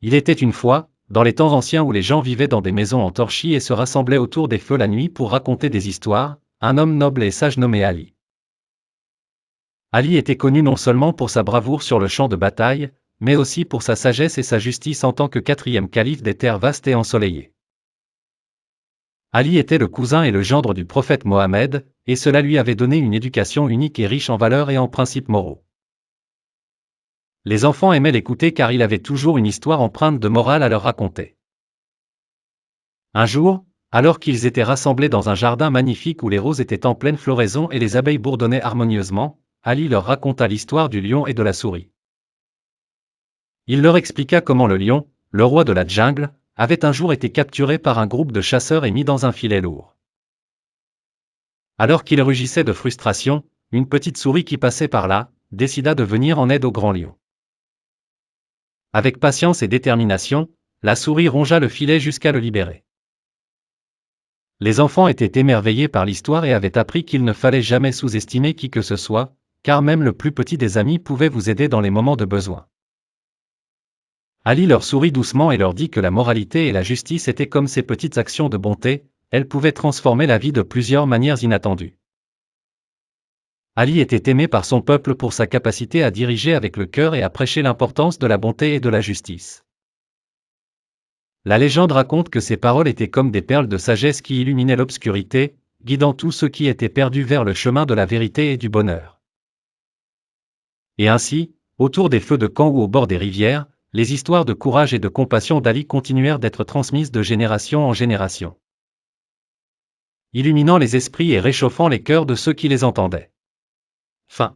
Il était une fois, dans les temps anciens où les gens vivaient dans des maisons en torchis et se rassemblaient autour des feux la nuit pour raconter des histoires, un homme noble et sage nommé Ali. Ali était connu non seulement pour sa bravoure sur le champ de bataille, mais aussi pour sa sagesse et sa justice en tant que quatrième calife des terres vastes et ensoleillées. Ali était le cousin et le gendre du prophète Mohammed, et cela lui avait donné une éducation unique et riche en valeurs et en principes moraux. Les enfants aimaient l'écouter car il avait toujours une histoire empreinte de morale à leur raconter. Un jour, alors qu'ils étaient rassemblés dans un jardin magnifique où les roses étaient en pleine floraison et les abeilles bourdonnaient harmonieusement, Ali leur raconta l'histoire du lion et de la souris. Il leur expliqua comment le lion, le roi de la jungle, avait un jour été capturé par un groupe de chasseurs et mis dans un filet lourd. Alors qu'il rugissait de frustration, une petite souris qui passait par là, décida de venir en aide au grand lion. Avec patience et détermination, la souris rongea le filet jusqu'à le libérer. Les enfants étaient émerveillés par l'histoire et avaient appris qu'il ne fallait jamais sous-estimer qui que ce soit, car même le plus petit des amis pouvait vous aider dans les moments de besoin. Ali leur sourit doucement et leur dit que la moralité et la justice étaient comme ces petites actions de bonté, elles pouvaient transformer la vie de plusieurs manières inattendues. Ali était aimé par son peuple pour sa capacité à diriger avec le cœur et à prêcher l'importance de la bonté et de la justice. La légende raconte que ses paroles étaient comme des perles de sagesse qui illuminaient l'obscurité, guidant tous ceux qui étaient perdus vers le chemin de la vérité et du bonheur. Et ainsi, autour des feux de camp ou au bord des rivières, les histoires de courage et de compassion d'Ali continuèrent d'être transmises de génération en génération, illuminant les esprits et réchauffant les cœurs de ceux qui les entendaient. Fin.